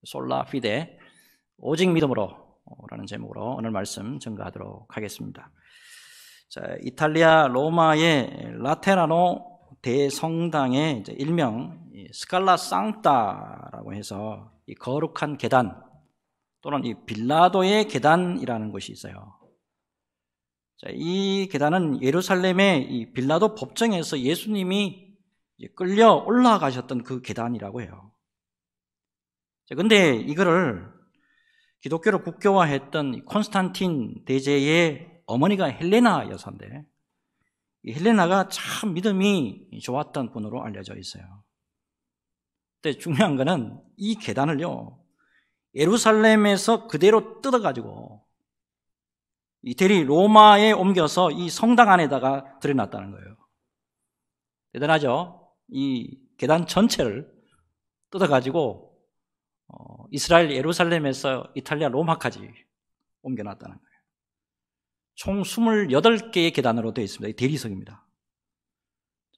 솔라 피데, 오직 믿음으로 라는 제목으로 오늘 말씀 전가하도록 하겠습니다. 자, 이탈리아 로마의 라테라노 대성당의 이제 일명 스칼라 상타라고 해서 이 거룩한 계단 또는 이 빌라도의 계단이라는 곳이 있어요. 자, 이 계단은 예루살렘의 이 빌라도 법정에서 예수님이 끌려 올라가셨던 그 계단이라고 해요. 근데 이거를 기독교를 국교화했던 콘스탄틴 대제의 어머니가 헬레나 여사인데, 이 헬레나가 참 믿음이 좋았던 분으로 알려져 있어요. 근데 중요한 거는 이 계단을요, 예루살렘에서 그대로 뜯어가지고 이태리 로마에 옮겨서 이 성당 안에다가 들여놨다는 거예요. 대단하죠? 이 계단 전체를 뜯어가지고 이스라엘 예루살렘에서 이탈리아 로마까지 옮겨놨다는 거예요. 총 28개의 계단으로 되어 있습니다. 이 대리석입니다.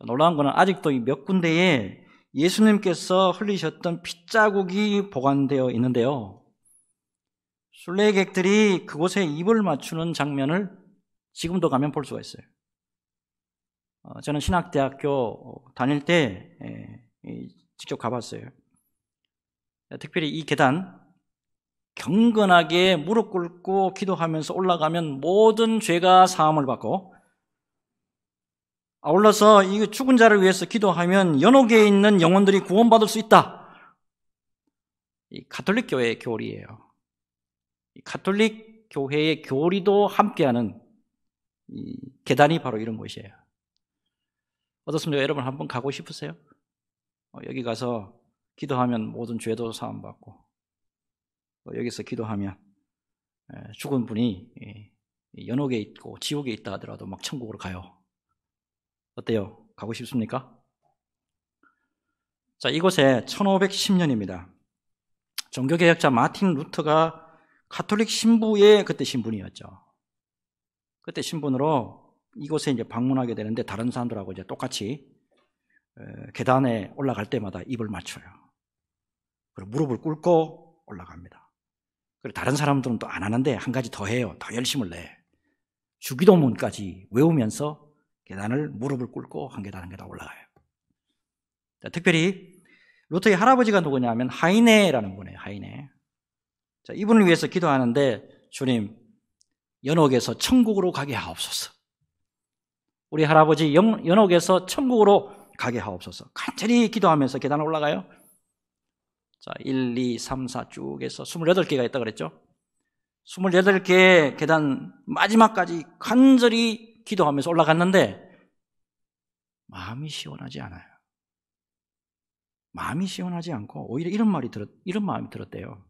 놀라운 거는 아직도 몇 군데에 예수님께서 흘리셨던 핏자국이 보관되어 있는데요, 순례객들이 그곳에 입을 맞추는 장면을 지금도 가면 볼 수가 있어요. 저는 신학대학교 다닐 때 직접 가봤어요. 특별히 이 계단 경건하게 무릎 꿇고 기도하면서 올라가면 모든 죄가 사함을 받고, 아울러서 이 죽은 자를 위해서 기도하면 연옥에 있는 영혼들이 구원받을 수 있다. 이 가톨릭 교회의 교리예요. 이 가톨릭 교회의 교리도 함께하는 이 계단이 바로 이런 곳이에요. 어떻습니까? 여러분 한번 가고 싶으세요? 여기 가서 기도하면 모든 죄도 사함받고, 여기서 기도하면 죽은 분이 연옥에 있고 지옥에 있다 하더라도 막 천국으로 가요. 어때요? 가고 싶습니까? 자, 이곳에 1510년입니다. 종교개혁자 마틴 루터가 가톨릭 신부의 그때 신분이었죠. 그때 신분으로 이곳에 이제 방문하게 되는데, 다른 사람들하고 이제 똑같이 계단에 올라갈 때마다 입을 맞춰요. 그리고 무릎을 꿇고 올라갑니다. 그리고 다른 사람들은 또 안 하는데 한 가지 더 해요. 더 열심을 내. 주기도문까지 외우면서 계단을 무릎을 꿇고 한 계단 한 계단 올라가요. 자, 특별히 루터의 할아버지가 누구냐면 하이네라는 분이에요. 하이네. 자, 이분을 위해서 기도하는데, 주님, 연옥에서 천국으로 가게 하옵소서. 우리 할아버지 연옥에서 천국으로 가게 하옵소서. 간절히 기도하면서 계단을 올라가요. 자, 1, 2, 3, 4 쭉 해서 28개가 있다고 그랬죠? 28개의 계단 마지막까지 간절히 기도하면서 올라갔는데 마음이 시원하지 않아요. 마음이 시원하지 않고 오히려 이런 마음이 들었대요.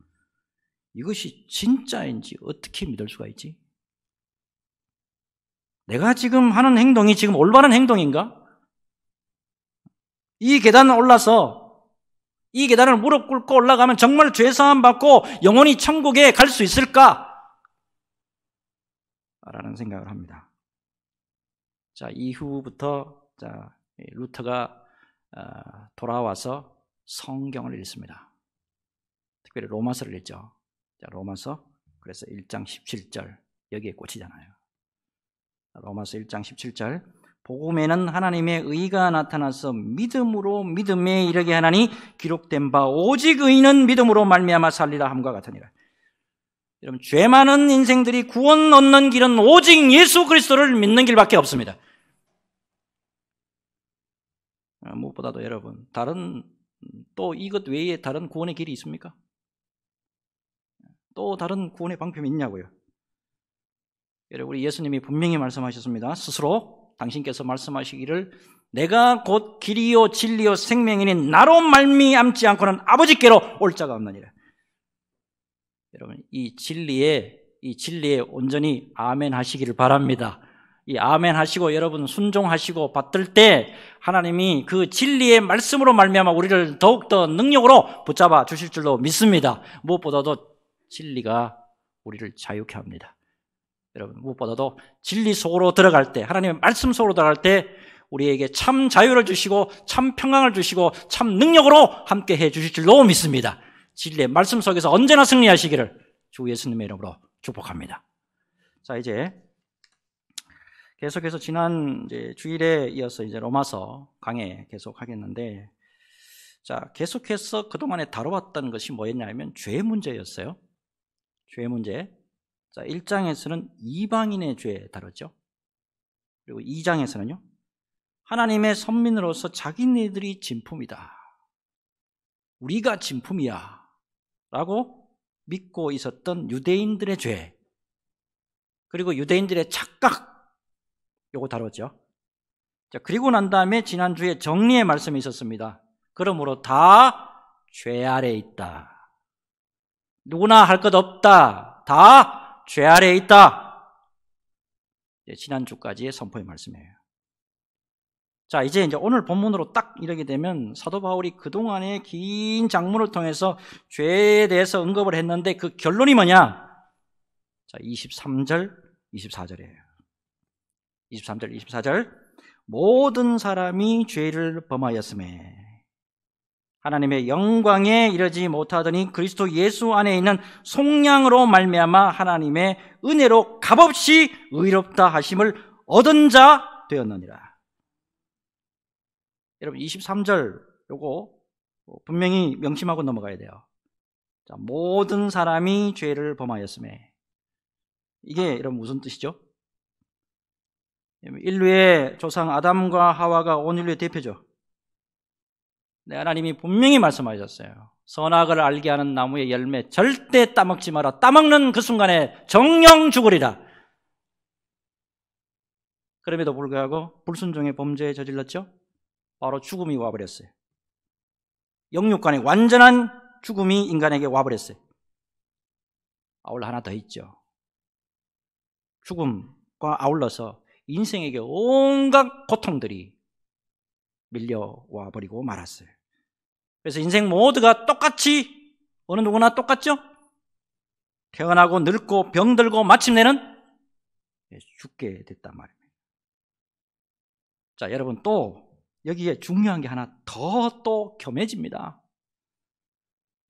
이것이 진짜인지 어떻게 믿을 수가 있지? 내가 지금 하는 행동이 지금 올바른 행동인가? 이 계단을 올라서 이 계단을 무릎 꿇고 올라가면 정말 죄사함 받고 영원히 천국에 갈 수 있을까? 라는 생각을 합니다. 자, 이후부터 루터가 돌아와서 성경을 읽습니다. 특별히 로마서를 읽죠. 자, 로마서 그래서 1장 17절 여기에 꽂히잖아요. 로마서 1장 17절, 복음에는 하나님의 의가 나타나서 믿음으로 믿음에 이르게 하나니 기록된 바 오직 의인은 믿음으로 말미암아 살리라 함과 같으니라. 여러분, 죄 많은 인생들이 구원 얻는 길은 오직 예수 그리스도를 믿는 길밖에 없습니다. 무엇보다도 여러분, 또 이것 외에 다른 구원의 길이 있습니까? 또 다른 구원의 방법이 있냐고요. 여러분, 우리 예수님이 분명히 말씀하셨습니다. 스스로 당신께서 말씀하시기를 내가 곧 길이요 진리요 생명이니 나로 말미암지 않고는 아버지께로 올 자가 없느니라. 여러분, 이 진리에 온전히 아멘 하시기를 바랍니다. 이 아멘 하시고 여러분 순종하시고 받들 때 하나님이 그 진리의 말씀으로 말미암아 우리를 더욱더 능력으로 붙잡아 주실 줄로 믿습니다. 무엇보다도 진리가 우리를 자유케 합니다. 여러분, 무엇보다도 진리 속으로 들어갈 때, 하나님의 말씀 속으로 들어갈 때 우리에게 참 자유를 주시고 참 평강을 주시고 참 능력으로 함께 해 주실 줄로 믿습니다. 진리의 말씀 속에서 언제나 승리하시기를 주 예수님의 이름으로 축복합니다. 자, 이제 계속해서 지난 주일에 이어서 이제 로마서 강해 계속 하겠는데, 자, 계속해서 그동안에 다뤄왔던 것이 뭐였냐면 죄 문제였어요. 죄 문제. 자, 1장에서는 이방인의 죄 다뤘죠. 그리고 2장에서는요, 하나님의 선민으로서 자기네들이 진품이다, 우리가 진품이야 라고 믿고 있었던 유대인들의 죄, 그리고 유대인들의 착각, 요거 다뤘죠. 자, 그리고 난 다음에 지난주에 정리의 말씀이 있었습니다. 그러므로 다 죄 아래에 있다, 누구나 할 것 없다, 다 죄 아래에 있다. 지난주까지의 선포의 말씀이에요. 자, 이제 오늘 본문으로 딱 이르게 되면 사도 바울이 그동안의 긴 장문을 통해서 죄에 대해서 언급을 했는데 그 결론이 뭐냐? 자, 23절, 24절이에요. 23절, 24절. 모든 사람이 죄를 범하였음에 하나님의 영광에 이르지 못하더니 그리스도 예수 안에 있는 속량으로 말미암아 하나님의 은혜로 값없이 의롭다 하심을 얻은 자 되었느니라. 여러분, 23절 요거 분명히 명심하고 넘어가야 돼요. 자, 모든 사람이 죄를 범하였음에, 이게 여러분 무슨 뜻이죠? 인류의 조상 아담과 하와가 온 인류의 대표죠. 네, 하나님이 분명히 말씀하셨어요. 선악을 알게 하는 나무의 열매 절대 따먹지 마라. 따먹는 그 순간에 정령 죽으리라. 그럼에도 불구하고 불순종의 범죄에 저질렀죠. 바로 죽음이 와버렸어요. 영육간의 완전한 죽음이 인간에게 와버렸어요. 아울러 하나 더 있죠. 죽음과 아울러서 인생에게 온갖 고통들이 밀려와 버리고 말았어요. 그래서 인생 모두가 똑같이, 어느 누구나 똑같죠? 태어나고 늙고 병들고 마침내는 죽게 됐단 말입니다. 자, 여러분, 또 여기에 중요한 게 하나 더 또 겸해집니다.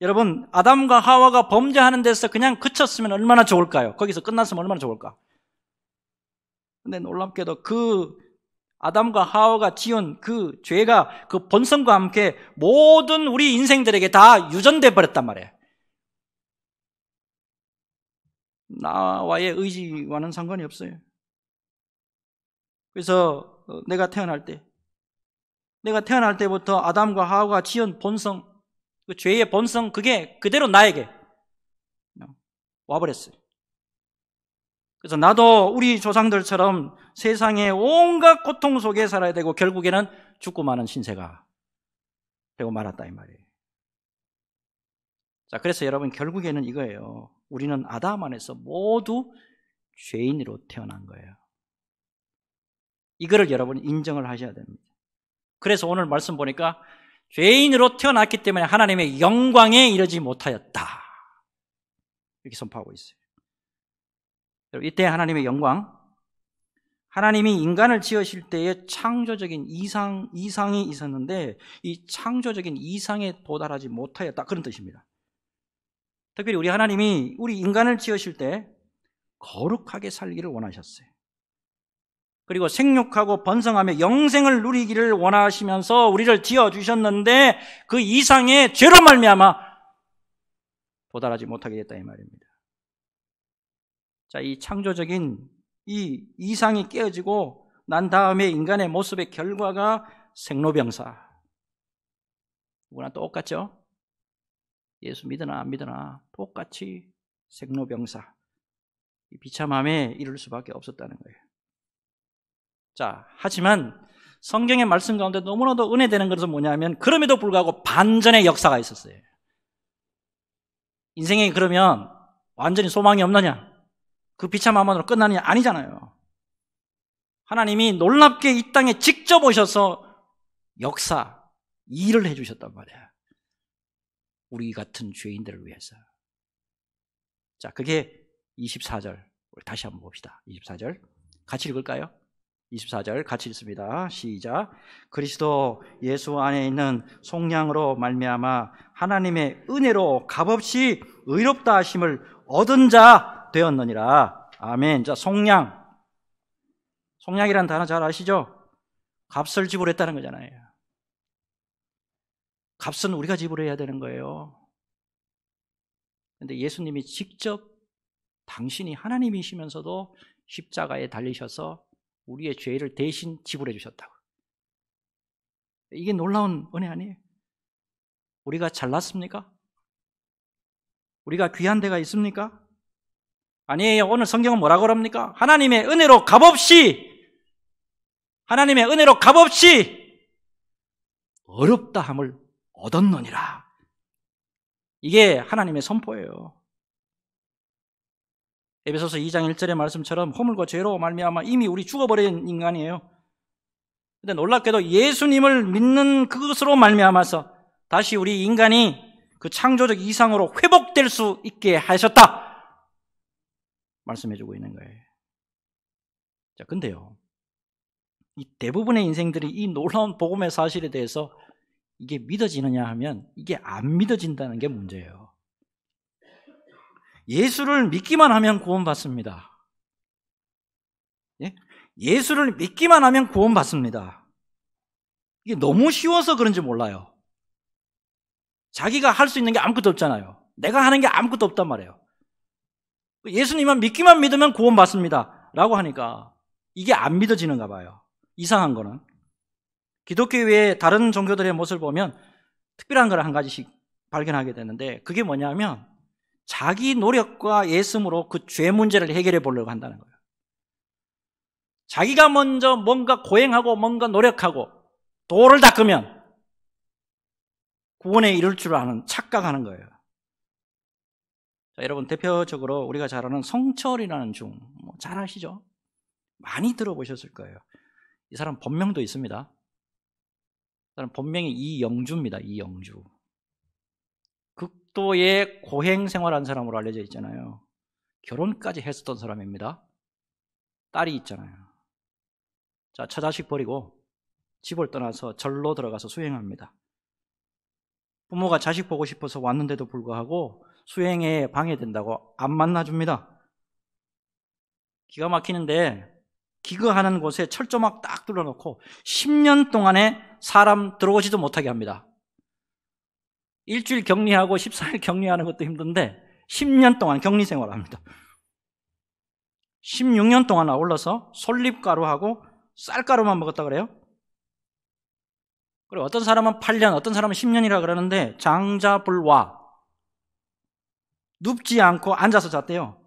여러분, 아담과 하와가 범죄하는 데서 그냥 그쳤으면 얼마나 좋을까요? 거기서 끝났으면 얼마나 좋을까? 근데 놀랍게도 그 아담과 하와가 지은 그 죄가 그 본성과 함께 모든 우리 인생들에게 다 유전돼 버렸단 말이에요. 나와의 의지와는 상관이 없어요. 그래서 내가 태어날 때부터 아담과 하와가 지은 본성, 그 죄의 본성, 그게 그대로 나에게 와버렸어요. 그래서 나도 우리 조상들처럼 세상의 온갖 고통 속에 살아야 되고 결국에는 죽고 마는 신세가 되고 말았다 이 말이에요. 자, 그래서 여러분, 결국에는 이거예요. 우리는 아담 안에서 모두 죄인으로 태어난 거예요. 이거를 여러분 인정을 하셔야 됩니다. 그래서 오늘 말씀 보니까 죄인으로 태어났기 때문에 하나님의 영광에 이르지 못하였다, 이렇게 선포하고 있어요. 이때 하나님의 영광, 하나님이 인간을 지으실 때에 창조적인 이상이 있었는데 이 창조적인 이상에 도달하지 못하였다, 그런 뜻입니다. 특별히 우리 하나님이 우리 인간을 지으실 때 거룩하게 살기를 원하셨어요. 그리고 생육하고 번성하며 영생을 누리기를 원하시면서 우리를 지어주셨는데 그 이상의 죄로 말미암아 도달하지 못하게 됐다 이 말입니다. 자, 이 창조적인 이 이상이 깨어지고 난 다음에 인간의 모습의 결과가 생로병사. 누구나 똑같죠? 예수 믿으나 안 믿으나 똑같이 생로병사, 이 비참함에 이를 수밖에 없었다는 거예요. 자, 하지만 성경의 말씀 가운데 너무나도 은혜되는 것은 뭐냐면 그럼에도 불구하고 반전의 역사가 있었어요. 인생에 그러면 완전히 소망이 없느냐? 그 비참함으로 끝나느냐? 아니잖아요. 하나님이 놀랍게 이 땅에 직접 오셔서 역사, 일을 해주셨단 말이야. 우리 같은 죄인들을 위해서. 자, 그게 24절. 우리 다시 한번 봅시다. 24절. 같이 읽을까요? 24절 같이 읽습니다. 시작. 그리스도 예수 안에 있는 속량으로 말미암아 하나님의 은혜로 값없이 의롭다 하심을 얻은 자 되었느니라. 아멘. 자, 속량. 속량이라는 단어 잘 아시죠? 값을 지불했다는 거잖아요. 값은 우리가 지불해야 되는 거예요. 그런데 예수님이 직접 당신이 하나님이시면서도 십자가에 달리셔서 우리의 죄를 대신 지불해 주셨다고. 이게 놀라운 은혜 아니에요? 우리가 잘났습니까? 우리가 귀한 데가 있습니까? 아니에요. 오늘 성경은 뭐라고 그럽니까? 하나님의 은혜로 값없이 어렵다 함을 얻었느니라. 이게 하나님의 선포예요. 에베소서 2장 1절의 말씀처럼 허물과 죄로 말미암아 이미 우리 죽어버린 인간이에요. 근데 놀랍게도 예수님을 믿는 그것으로 말미암아서 다시 우리 인간이 그 창조적 이상으로 회복될 수 있게 하셨다 말씀해주고 있는 거예요. 자, 근데요, 이 대부분의 인생들이 이 놀라운 복음의 사실에 대해서 이게 믿어지느냐 하면 이게 안 믿어진다는 게 문제예요. 예수를 믿기만 하면 구원받습니다. 예? 예수를 믿기만 하면 구원받습니다. 이게 너무 쉬워서 그런지 몰라요. 자기가 할 수 있는 게 아무것도 없잖아요. 내가 하는 게 아무것도 없단 말이에요. 예수님만 믿기만 믿으면 구원받습니다 라고 하니까 이게 안 믿어지는가 봐요. 이상한 거는. 기독교 외에 다른 종교들의 모습을 보면 특별한 걸 한 가지씩 발견하게 되는데, 그게 뭐냐면 자기 노력과 예수으로 그 죄 문제를 해결해 보려고 한다는 거예요. 자기가 먼저 뭔가 고행하고 뭔가 노력하고 도를 닦으면 구원에 이를 줄 아는 착각하는 거예요. 자, 여러분, 대표적으로 우리가 잘 아는 성철이라는 중, 잘 아시죠? 많이 들어보셨을 거예요. 이 사람 본명도 있습니다. 이 사람 본명이 이영주입니다. 이영주. 극도의 고행 생활한 사람으로 알려져 있잖아요. 결혼까지 했었던 사람입니다. 딸이 있잖아요. 자, 처자식 버리고 집을 떠나서 절로 들어가서 수행합니다. 부모가 자식 보고 싶어서 왔는데도 불구하고 수행에 방해된다고 안 만나줍니다. 기가 막히는데 기거하는 곳에 철조망 딱 뚫어놓고 10년 동안에 사람 들어오지도 못하게 합니다. 일주일 격리하고 14일 격리하는 것도 힘든데 10년 동안 격리 생활을 합니다. 16년 동안 아울러서 솔잎가루하고 쌀가루만 먹었다 그래요. 그리고 어떤 사람은 8년, 어떤 사람은 10년이라 그러는데 장자불화, 눕지 않고 앉아서 잤대요.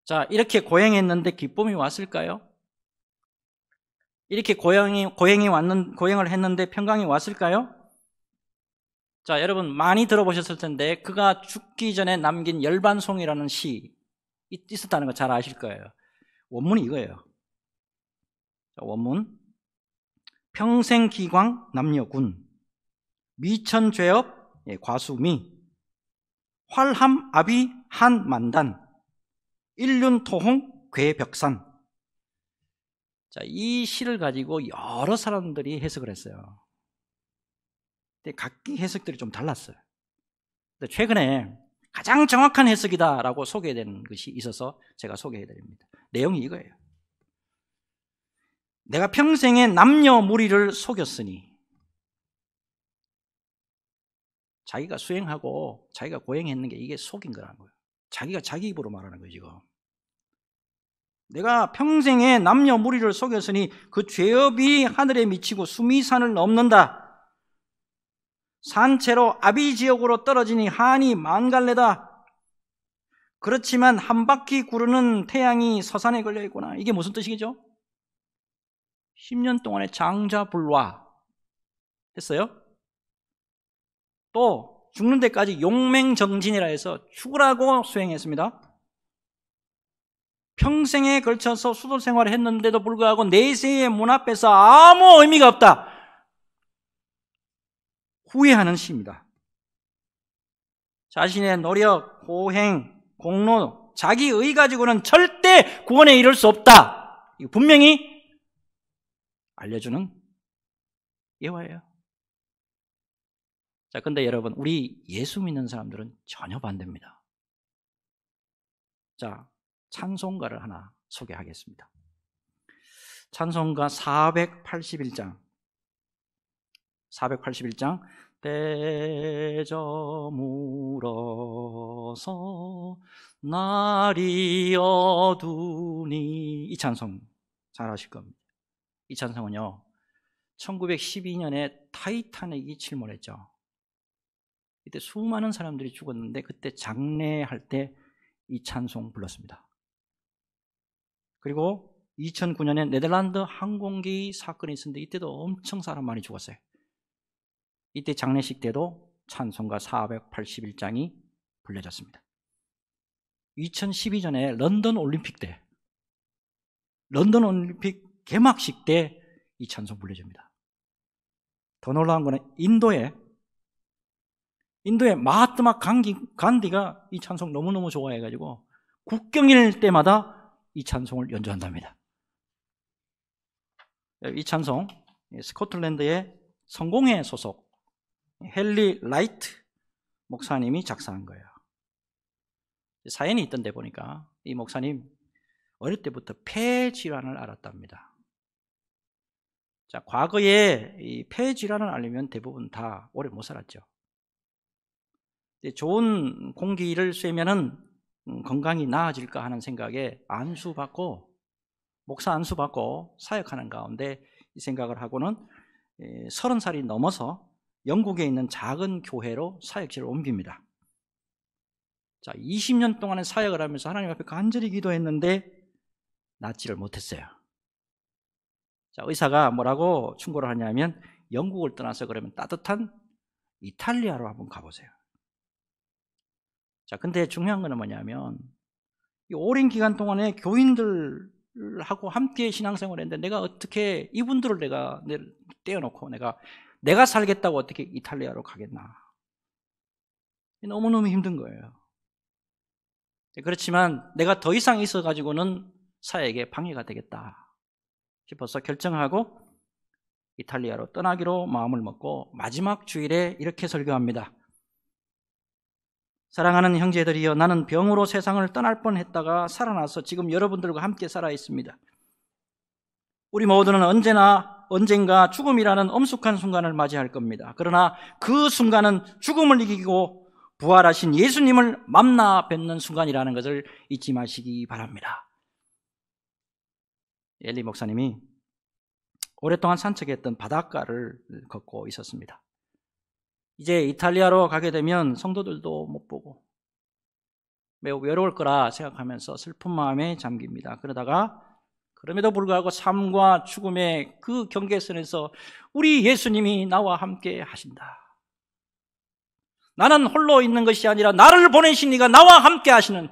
자, 이렇게 고행했는데 기쁨이 왔을까요? 이렇게 고행을 했는데 평강이 왔을까요? 자, 여러분 많이 들어보셨을 텐데 그가 죽기 전에 남긴 열반송이라는 시 있었다는 거 잘 아실 거예요. 원문이 이거예요. 자, 원문. 평생기광 남녀군, 미천죄업 과수미, 활함아비 한만단, 일륜토홍 괴벽산. 자, 이 시를 가지고 여러 사람들이 해석을 했어요. 근데 각기 해석들이 좀 달랐어요. 근데 최근에 가장 정확한 해석이다라고 소개된 것이 있어서 제가 소개해드립니다. 내용이 이거예요. 내가 평생에 남녀 무리를 속였으니, 자기가 수행하고 자기가 고행했는 게 이게 속인 거라는 거예요. 자기가 자기 입으로 말하는 거예요. 지금 내가 평생에 남녀 무리를 속였으니 그 죄업이 하늘에 미치고 숨이 산을 넘는다. 산채로 아비지옥으로 떨어지니 한이 만갈래다. 그렇지만 한 바퀴 구르는 태양이 서산에 걸려 있구나. 이게 무슨 뜻이겠죠? 10년 동안의 장자불화 했어요. 또 죽는 데까지 용맹정진이라 해서 죽으라고 수행했습니다. 평생에 걸쳐서 수도 생활을 했는데도 불구하고 내세의 문 앞에서 아무 의미가 없다. 후회하는 시입니다. 자신의 노력, 고행, 공로, 자기 의 가지고는 절대 구원에 이를 수 없다. 이거 분명히 알려주는 예화예요. 자, 근데 여러분, 우리 예수 믿는 사람들은 전혀 반대입니다. 자, 찬송가를 하나 소개하겠습니다. 찬송가 481장. 때저물어서 날이 어두니, 이 찬송 잘 아실 겁니다. 이 찬송은요, 1912년에 타이타닉이 침몰했죠. 이때 수많은 사람들이 죽었는데 그때 장례할 때 이 찬송 불렀습니다. 그리고 2009년에 네덜란드 항공기 사건이 있었는데 이때도 엄청 사람 많이 죽었어요. 이때 장례식 때도 찬송가 481장이 불려졌습니다. 2012년에 런던 올림픽 개막식 때 이 찬송 불려집니다. 더 놀라운 거는 인도의 마하트마 간디가 이 찬송 너무너무 좋아해가지고 국경일 때마다 이 찬송을 연주한답니다. 이 찬송 스코틀랜드의 성공회 소속 헨리 라이트 목사님이 작사한 거예요. 사연이 있던데 보니까 이 목사님 어릴 때부터 폐 질환을 앓았답니다. 자, 과거에 이 폐 질환을 앓으면 대부분 다 오래 못 살았죠. 좋은 공기를 쐬면은 건강이 나아질까 하는 생각에 목사 안수받고 사역하는 가운데 이 생각을 하고는 30살이 넘어서 영국에 있는 작은 교회로 사역지를 옮깁니다. 자, 20년 동안의 사역을 하면서 하나님 앞에 간절히 기도했는데 낫지를 못했어요. 자, 의사가 뭐라고 충고를 하냐면 영국을 떠나서 그러면 따뜻한 이탈리아로 한번 가보세요. 자, 근데 중요한 거는 뭐냐면 이 오랜 기간 동안에 교인들하고 함께 신앙생활을 했는데 내가 어떻게 이분들을 내가 떼어놓고 내가 살겠다고 어떻게 이탈리아로 가겠나. 너무너무 힘든 거예요. 그렇지만 내가 더 이상 있어가지고는 사역에 방해가 되겠다 싶어서 결정하고 이탈리아로 떠나기로 마음을 먹고 마지막 주일에 이렇게 설교합니다. 사랑하는 형제들이여, 나는 병으로 세상을 떠날 뻔했다가 살아나서 지금 여러분들과 함께 살아 있습니다. 우리 모두는 언젠가 죽음이라는 엄숙한 순간을 맞이할 겁니다. 그러나 그 순간은 죽음을 이기고 부활하신 예수님을 만나 뵙는 순간이라는 것을 잊지 마시기 바랍니다. 엘리 목사님이 오랫동안 산책했던 바닷가를 걷고 있었습니다. 이제 이탈리아로 가게 되면 성도들도 못 보고 매우 외로울 거라 생각하면서 슬픈 마음에 잠깁니다. 그럼에도 불구하고 삶과 죽음의 그 경계선에서 우리 예수님이 나와 함께 하신다. 나는 홀로 있는 것이 아니라 나를 보내신 이가 나와 함께 하시는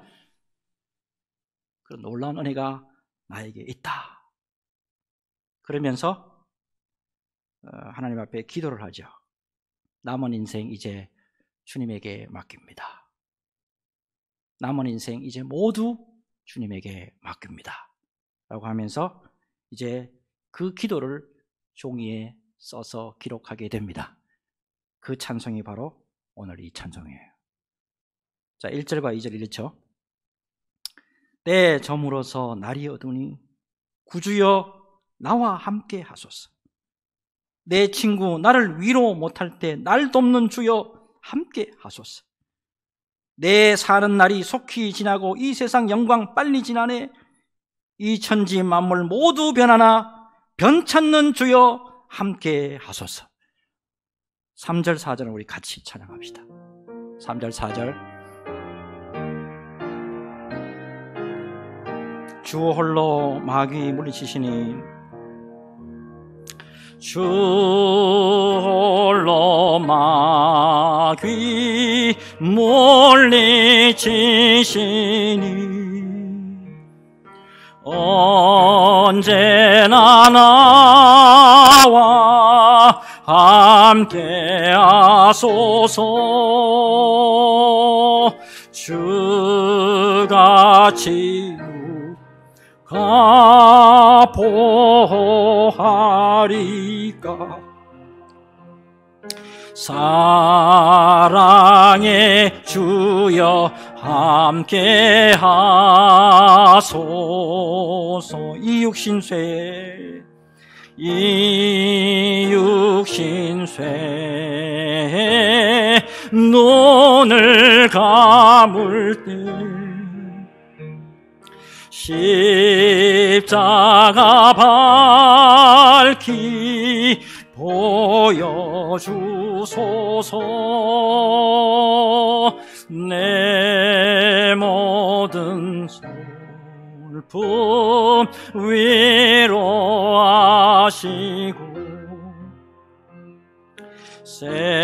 그런 놀라운 은혜가 나에게 있다. 그러면서 하나님 앞에 기도를 하죠. 남은 인생 이제 주님에게 맡깁니다. 남은 인생 이제 모두 주님에게 맡깁니다. 라고 하면서 이제 그 기도를 종이에 써서 기록하게 됩니다. 그 찬송이 바로 오늘 이 찬송이에요. 자, 1절과 2절 이렇죠. 때 저물어서 날이 어두니 구주여 나와 함께 하소서. 내 친구 나를 위로 못할 때 날 돕는 주여 함께 하소서. 내 사는 날이 속히 지나고 이 세상 영광 빨리 지나네. 이 천지 만물 모두 변하나 변찮는 주여 함께 하소서. 3절 4절을 우리 같이 찬양합시다. 3절 4절. 주 홀로 마귀 물리치시니 주 홀로 마귀 물리치시니 언제나 나와 함께 하소서. 주가 치유가 보하리까 사랑의 주여 함께 하소서. 이 육신쇠 눈을 감을 때 십자가 밝히 보여주소서. 내 모든 슬픔 위로하시고 생명의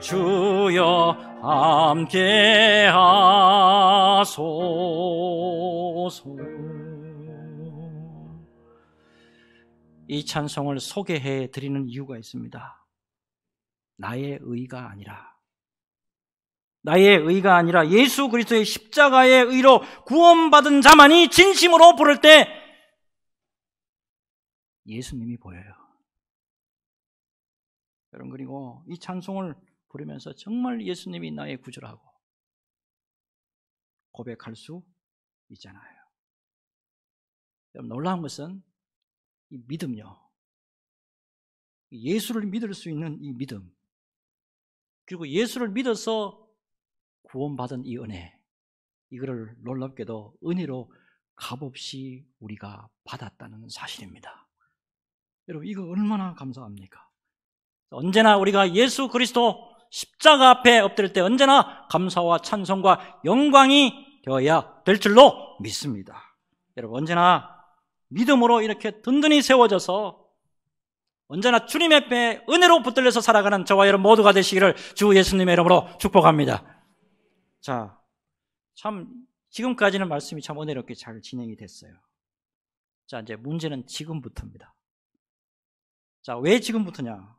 주여 함께 하소서. 이 찬송을 소개해 드리는 이유가 있습니다. 나의 의가 아니라 예수 그리스도의 십자가의 의로 구원받은 자만이 진심으로 부를 때 예수님이 보여요. 여러분, 그리고 이 찬송을 부르면서 정말 예수님이 나의 구주라고 고백할 수 있잖아요. 여러분, 놀라운 것은 이 믿음요, 예수를 믿을 수 있는 이 믿음, 그리고 예수를 믿어서 구원받은 이 은혜, 이거를 놀랍게도 은혜로 값없이 우리가 받았다는 사실입니다. 여러분, 이거 얼마나 감사합니까? 언제나 우리가 예수 그리스도 십자가 앞에 엎드릴 때 언제나 감사와 찬송과 영광이 되어야 될 줄로 믿습니다. 여러분, 언제나 믿음으로 이렇게 든든히 세워져서 언제나 주님의 배에 은혜로 붙들려서 살아가는 저와 여러분 모두가 되시기를 주 예수님의 이름으로 축복합니다. 자, 참 지금까지는 말씀이 참 은혜롭게 잘 진행이 됐어요. 자, 이제 문제는 지금부터입니다. 자, 왜 지금부터냐?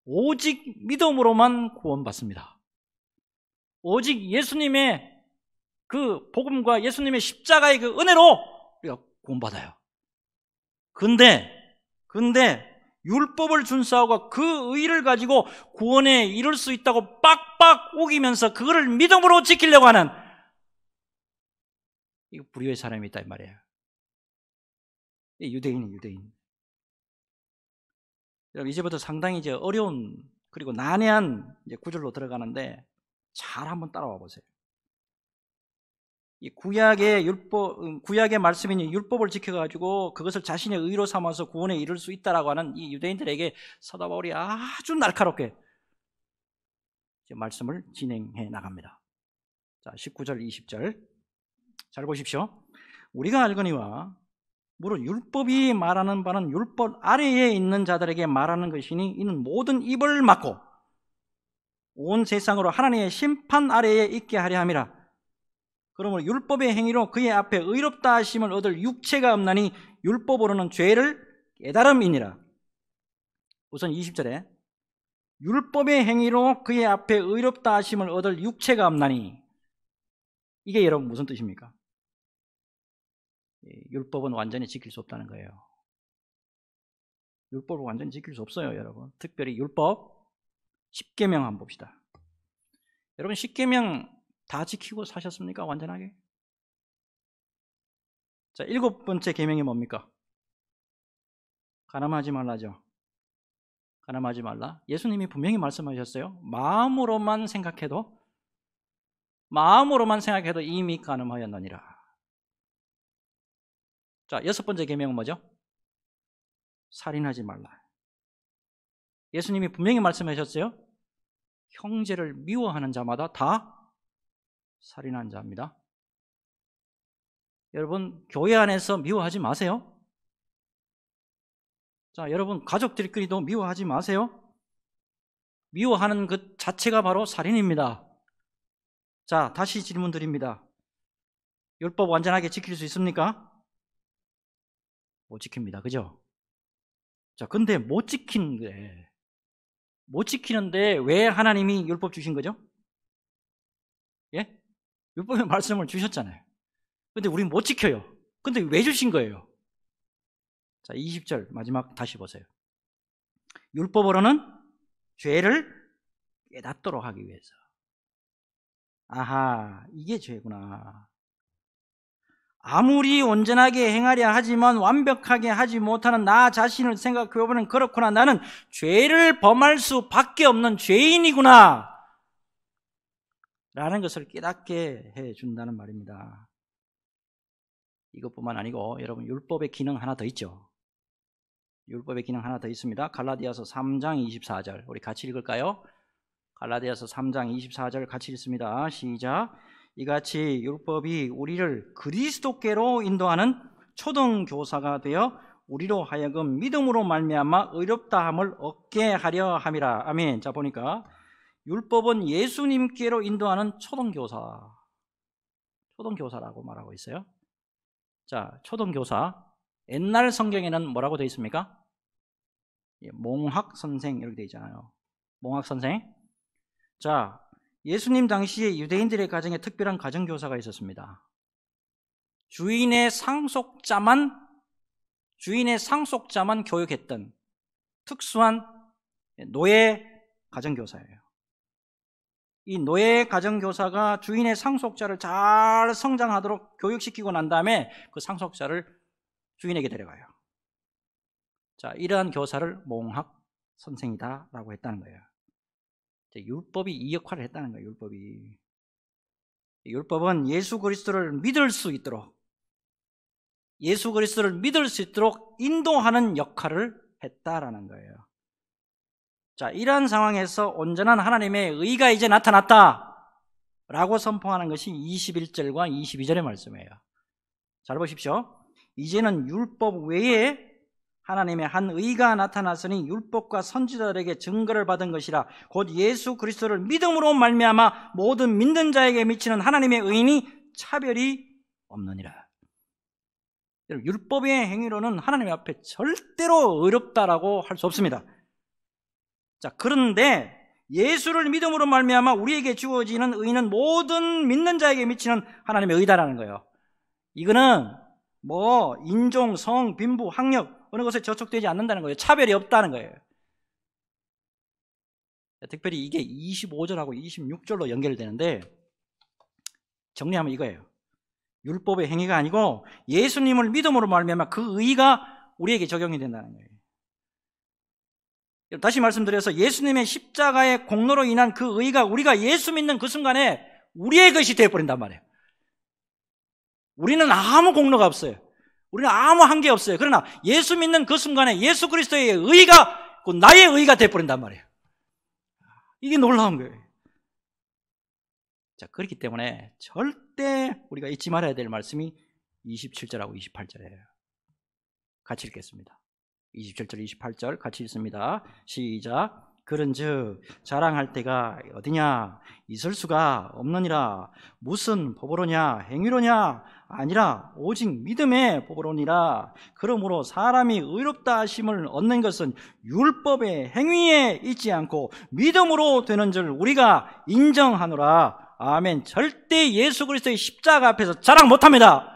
오직 믿음으로만 구원받습니다. 오직 예수님의 그 복음과 예수님의 십자가의 그 은혜로 우리가 구원받아요. 근데 율법을 준수하고 그 의를 가지고 구원에 이룰 수 있다고 빡빡 우기면서 그거를 믿음으로 지키려고 하는 이거 불의의 사람이 있다 이 말이에요. 유대인이 유대인. 여러분, 이제부터 상당히 이제 어려운 그리고 난해한 이제 구절로 들어가는데 잘 한번 따라와 보세요. 이 구약의 말씀인 율법을 지켜가지고 그것을 자신의 의로 삼아서 구원에 이를 수 있다라고 하는 이 유대인들에게 사도 바울이 아주 날카롭게 말씀을 진행해 나갑니다. 자, 19절, 20절 잘 보십시오. 우리가 알거니와 무릇 율법이 말하는 바는 율법 아래에 있는 자들에게 말하는 것이니 이는 모든 입을 막고 온 세상으로 하나님의 심판 아래에 있게 하려 함이라. 그러므로 율법의 행위로 그의 앞에 의롭다 하심을 얻을 육체가 없나니 율법으로는 죄를 깨달음이니라. 우선 20절에 율법의 행위로 그의 앞에 의롭다 하심을 얻을 육체가 없나니, 이게 여러분 무슨 뜻입니까? 율법은 완전히 지킬 수 없다는 거예요. 율법을 완전히 지킬 수 없어요, 여러분. 특별히 율법 10계명 한번 봅시다. 여러분, 10계명 다 지키고 사셨습니까? 완전하게? 자, 7번째 계명이 뭡니까? 가늠하지 말라죠. 가늠하지 말라. 예수님이 분명히 말씀하셨어요. 마음으로만 생각해도 이미 가늠하였느니라. 자, 6번째 계명은 뭐죠? 살인하지 말라. 예수님이 분명히 말씀하셨어요. 형제를 미워하는 자마다 다 살인한 자입니다. 여러분, 교회 안에서 미워하지 마세요. 자, 여러분, 가족들끼리도 미워하지 마세요. 미워하는 것 자체가 바로 살인입니다. 자, 다시 질문 드립니다. 율법 완전하게 지킬 수 있습니까? 못 지킵니다. 그죠? 자, 근데 못 지키는데 왜 하나님이 율법 주신 거죠? 예? 율법의 말씀을 주셨잖아요. 근데 우린 못 지켜요. 근데 왜 주신 거예요? 자, 20절 마지막 다시 보세요. 율법으로는 죄를 깨닫도록 하기 위해서. 아하, 이게 죄구나. 아무리 온전하게 행하려 하지만 완벽하게 하지 못하는 나 자신을 생각해보면 그렇구나. 나는 죄를 범할 수밖에 없는 죄인이구나 라는 것을 깨닫게 해준다는 말입니다. 이것뿐만 아니고 여러분, 율법의 기능 하나 더 있죠. 율법의 기능 하나 더 있습니다. 갈라디아서 3장 24절 우리 같이 읽을까요? 갈라디아서 3장 24절 같이 읽습니다. 시작. 이같이 율법이 우리를 그리스도께로 인도하는 초등교사가 되어 우리로 하여금 믿음으로 말미암아 의롭다함을 얻게 하려 함이라. 아멘. 자, 보니까 율법은 예수님께로 인도하는 초등교사라고 말하고 있어요. 자, 초등교사. 옛날 성경에는 뭐라고 되어 있습니까? 몽학선생 이렇게 되어 있잖아요. 몽학선생. 자, 예수님 당시에 유대인들의 가정에 특별한 가정교사가 있었습니다. 주인의 상속자만 교육했던 특수한 노예 가정교사예요. 이 노예 가정교사가 주인의 상속자를 잘 성장하도록 교육시키고 난 다음에 그 상속자를 주인에게 데려가요. 자, 이러한 교사를 몽학 선생이다라고 했다는 거예요. 율법이 이 역할을 했다는 거예요. 율법은 예수 그리스도를 믿을 수 있도록 인도하는 역할을 했다라는 거예요. 자, 이러한 상황에서 온전한 하나님의 의가 이제 나타났다라고 선포하는 것이 21절과 22절의 말씀이에요. 잘 보십시오. 이제는 율법 외에 하나님의 한 의가 나타났으니 율법과 선지자들에게 증거를 받은 것이라. 곧 예수 그리스도를 믿음으로 말미암아 모든 믿는 자에게 미치는 하나님의 의인이 차별이 없느니라. 율법의 행위로는 하나님 앞에 절대로 의롭다라고 할 수 없습니다. 자, 그런데 예수를 믿음으로 말미암아 우리에게 주어지는 의는 모든 믿는 자에게 미치는 하나님의 의다라는 거예요. 이거는 인종, 성, 빈부, 학력 어느 것에 저촉되지 않는다는 거예요. 차별이 없다는 거예요. 특별히 이게 25절하고 26절로 연결되는데 정리하면 이거예요. 율법의 행위가 아니고 예수님을 믿음으로 말미암아 그 의가 우리에게 적용이 된다는 거예요. 다시 말씀드려서 예수님의 십자가의 공로로 인한 그 의가 우리가 예수 믿는 그 순간에 우리의 것이 되어버린단 말이에요. 우리는 아무 공로가 없어요. 우리는 아무 한계 없어요. 그러나 예수 믿는 그 순간에 예수 그리스도의 의가 나의 의가 되어버린단 말이에요. 이게 놀라운 거예요. 자, 그렇기 때문에 절대 우리가 잊지 말아야 될 말씀이 27절하고 28절이에요. 같이 읽겠습니다. 27절, 28절 같이 읽습니다. 시작. 그런즉 자랑할 때가 어디냐? 있을 수가 없느니라. 무슨 법으로냐? 행위로냐? 아니라 오직 믿음의 법으로니라. 그러므로 사람이 의롭다 하심을 얻는 것은 율법의 행위에 있지 않고 믿음으로 되는 줄 우리가 인정하노라. 아멘. 절대 예수 그리스도의 십자가 앞에서 자랑 못합니다.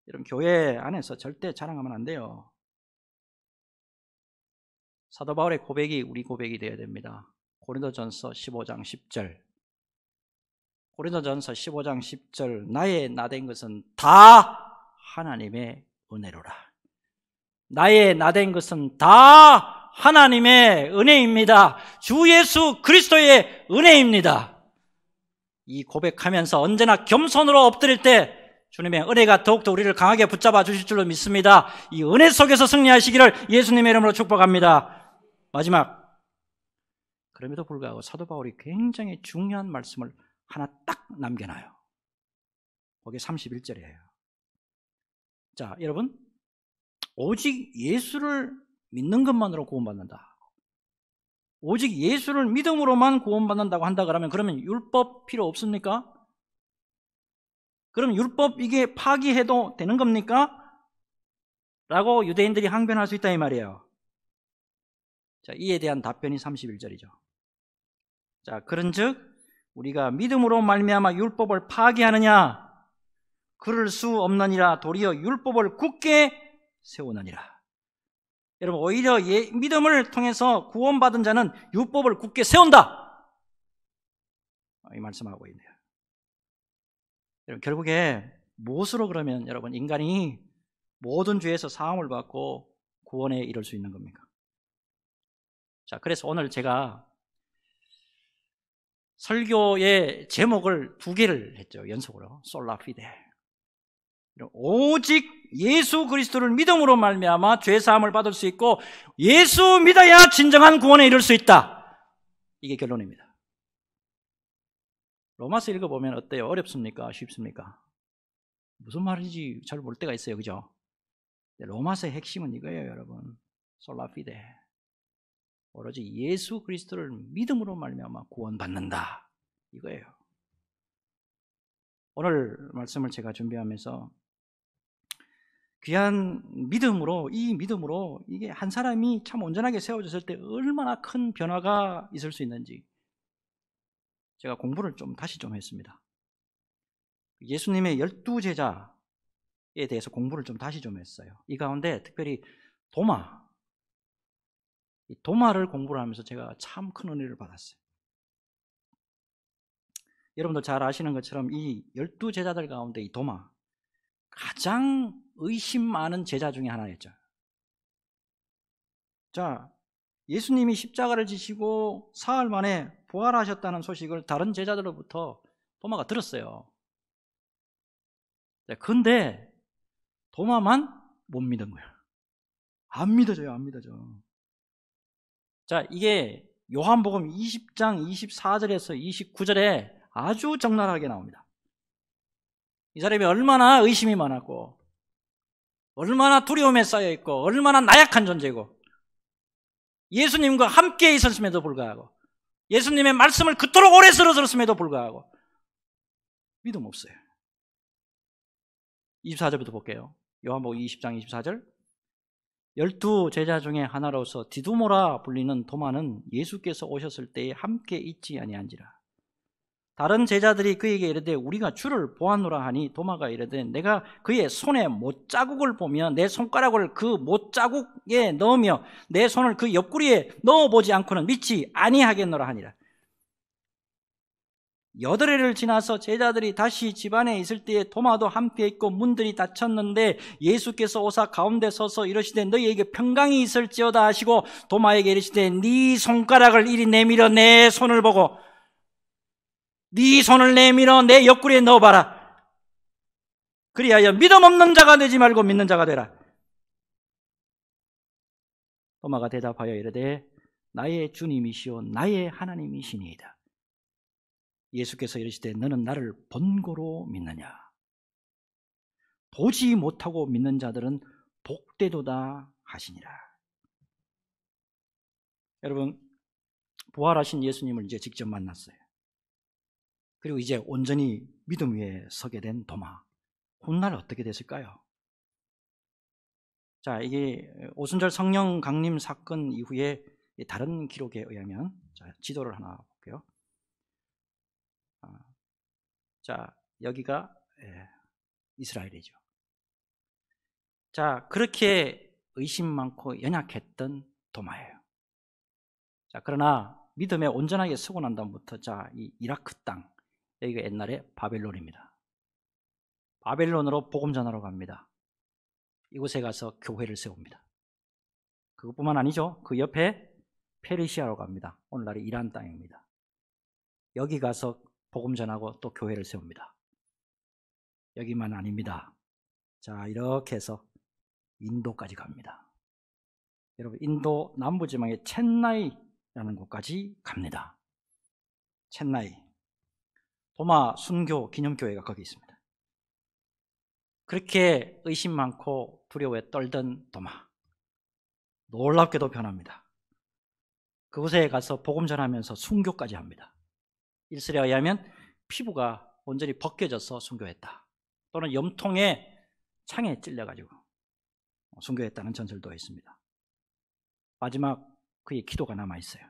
여러분, 교회 안에서 절대 자랑하면 안 돼요. 사도 바울의 고백이 우리 고백이 되어야 됩니다. 고린도전서 15장 10절. 고린도전서 15장 10절. 나의 나된 것은 다 하나님의 은혜로라. 나의 나된 것은 다 하나님의 은혜입니다. 주 예수 그리스도의 은혜입니다. 이 고백하면서 언제나 겸손으로 엎드릴 때 주님의 은혜가 더욱더 우리를 강하게 붙잡아 주실 줄로 믿습니다. 이 은혜 속에서 승리하시기를 예수님의 이름으로 축복합니다. 마지막, 그럼에도 불구하고 사도 바울이 굉장히 중요한 말씀을 하나 딱 남겨놔요. 그게 31절이에요. 자, 여러분, 오직 예수를 믿는 것만으로 구원받는다. 오직 예수를 믿음으로만 구원받는다고 한다 그러면 율법 필요 없습니까? 그럼 율법 이게 파기해도 되는 겁니까? 라고 유대인들이 항변할 수 있다 이 말이에요. 자, 이에 대한 답변이 31절이죠. 자, 그런즉 우리가 믿음으로 말미암아 율법을 파기하느냐? 그럴 수 없느니라. 도리어 율법을 굳게 세우느니라. 여러분, 오히려 믿음을 통해서 구원받은 자는 율법을 굳게 세운다, 이 말씀하고 있네요. 여러분, 결국에 무엇으로 그러면 여러분 인간이 모든 죄에서 사함을 받고 구원에 이를 수 있는 겁니까? 자, 그래서 오늘 제가 설교의 제목을 2개를 했죠. 연속으로. 솔라피데. 오직 예수 그리스도를 믿음으로 말미암아 죄 사함을 받을 수 있고 예수 믿어야 진정한 구원에 이를 수 있다. 이게 결론입니다. 로마서 읽어보면 어때요? 어렵습니까? 쉽습니까? 무슨 말인지 잘 모를 때가 있어요. 그죠? 로마서의 핵심은 이거예요, 여러분. 솔라피데. 오로지 예수 그리스도를 믿음으로 말미암아 구원받는다, 이거예요. 오늘 말씀을 제가 준비하면서 귀한 믿음으로, 이 믿음으로 이게 한 사람이 참 온전하게 세워졌을 때 얼마나 큰 변화가 있을 수 있는지 제가 공부를 다시 좀 했습니다. 예수님의 12제자에 대해서 공부를 다시 좀 했어요. 이 가운데 특별히 도마를 공부를 하면서 제가 참 큰 은혜를 받았어요. 여러분도 잘 아시는 것처럼 이 12제자들 가운데 이 도마, 가장 의심 많은 제자 중에 하나였죠. 자, 예수님이 십자가를 지시고 사흘 만에 부활하셨다는 소식을 다른 제자들로부터 도마가 들었어요. 그런데 도마만 못 믿은 거예요. 안 믿어져요, 안 믿어져. 자, 이게 요한복음 20장 24절에서 29절에 아주 적나라하게 나옵니다. 이 사람이 얼마나 의심이 많았고, 얼마나 두려움에 쌓여있고, 얼마나 나약한 존재고, 예수님과 함께 있었음에도 불구하고, 예수님의 말씀을 그토록 오래 들었음에도 불구하고 믿음 없어요. 24절부터 볼게요. 요한복음 20장 24절. 12제자 중에 하나로서 디두모라 불리는 도마는 예수께서 오셨을 때에 함께 있지 아니한지라. 다른 제자들이 그에게 이르되 우리가 주를 보았노라 하니 도마가 이르되 내가 그의 손에 못자국을 보며 내 손가락을 그 못자국에 넣으며 내 손을 그 옆구리에 넣어보지 않고는 믿지 아니하겠노라 하니라. 8회를 지나서 제자들이 다시 집안에 있을 때에 도마도 함께 있고 문들이 닫혔는데 예수께서 오사 가운데 서서 이르시되 너희에게 평강이 있을지어다 하시고 도마에게 이르시되 네 손가락을 이리 내밀어 내 손을 보고 네 손을 내밀어 내 옆구리에 넣어봐라. 그리하여 믿음 없는 자가 되지 말고 믿는 자가 되라. 도마가 대답하여 이르되 나의 주님이시오 나의 하나님이시니이다. 예수께서 이르시되 너는 나를 본고로 믿느냐? 보지 못하고 믿는 자들은 복되도다 하시니라. 여러분, 부활하신 예수님을 이제 직접 만났어요. 그리고 이제 온전히 믿음 위에 서게 된 도마. 훗날 어떻게 됐을까요? 자, 이게 오순절 성령 강림 사건 이후에 다른 기록에 의하면, 자, 지도를 하나 볼게요. 자, 여기가 이스라엘이죠. 자, 그렇게 의심 많고 연약했던 도마예요. 자, 그러나 믿음에 온전하게 서고 난 다음부터, 자, 이 이라크 땅, 여기가 옛날에 바벨론입니다. 바벨론으로 복음 전하러 갑니다. 이곳에 가서 교회를 세웁니다. 그것뿐만 아니죠. 그 옆에 페르시아로 갑니다. 오늘날의 이란 땅입니다. 여기 가서 복음 전하고 또 교회를 세웁니다. 여기만 아닙니다. 자, 이렇게 해서 인도까지 갑니다. 여러분, 인도 남부지방의 첸나이라는 곳까지 갑니다. 첸나이. 도마 순교 기념교회가 거기 있습니다. 그렇게 의심 많고 두려워에 떨던 도마, 놀랍게도 변합니다. 그곳에 가서 복음 전하면서 순교까지 합니다. 일설에 의하면 피부가 온전히 벗겨져서 순교했다, 또는 염통에 창에 찔려가지고 순교했다는 전설도 있습니다. 마지막 그의 기도가 남아있어요.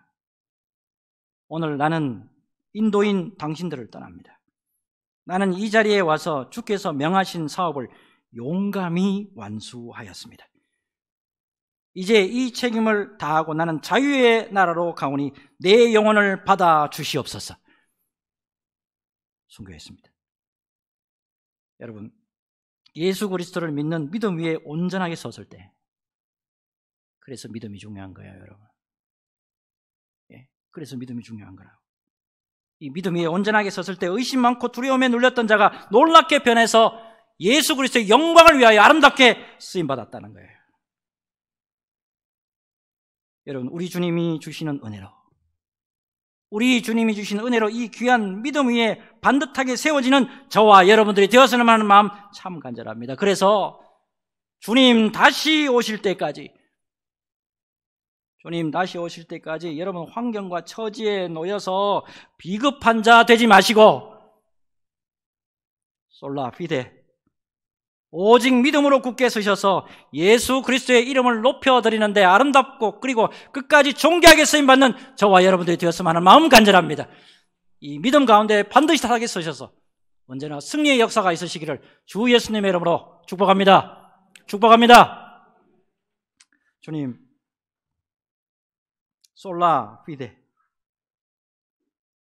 오늘 나는 인도인 당신들을 떠납니다. 나는 이 자리에 와서 주께서 명하신 사업을 용감히 완수하였습니다. 이제 이 책임을 다하고 나는 자유의 나라로 가오니 내 영혼을 받아 주시옵소서. 순교했습니다. 여러분, 예수 그리스도를 믿는 믿음 위에 온전하게 섰을 때, 그래서 믿음이 중요한 거예요, 여러분. 예, 그래서 믿음이 중요한 거라고. 이 믿음 위에 온전하게 섰을 때 의심 많고 두려움에 눌렸던 자가 놀랍게 변해서 예수 그리스도의 영광을 위하여 아름답게 쓰임받았다는 거예요. 여러분, 우리 주님이 주시는 은혜로 이 귀한 믿음 위에 반듯하게 세워지는 저와 여러분들이 되었으면 하는 마음 참 간절합니다. 그래서 주님 다시 오실 때까지 여러분 환경과 처지에 놓여서 비급한 자 되지 마시고 솔라 피데 오직 믿음으로 굳게 서셔서 예수 그리스도의 이름을 높여드리는데 아름답고 그리고 끝까지 존귀하게 쓰임받는 저와 여러분들이 되었으면 하는 마음 간절합니다. 이 믿음 가운데 반드시 타게 서셔서 언제나 승리의 역사가 있으시기를 주 예수님의 이름으로 축복합니다. 주님, 솔라 피데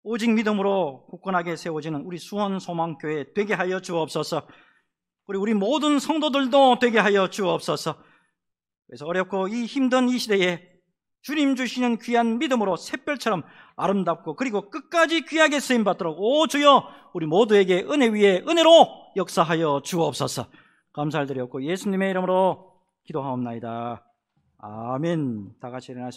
오직 믿음으로 굳건하게 세워지는 우리 수원소망교회 되게 하여 주옵소서. 그리고 우리 모든 성도들도 되게 하여 주옵소서. 그래서 어렵고 이 힘든 이 시대에 주님 주시는 귀한 믿음으로 샛별처럼 아름답고 그리고 끝까지 귀하게 쓰임받도록 오 주여 우리 모두에게 은혜 위에 은혜로 역사하여 주옵소서. 감사를 드렸고 예수님의 이름으로 기도하옵나이다. 아멘. 다 같이 일어나서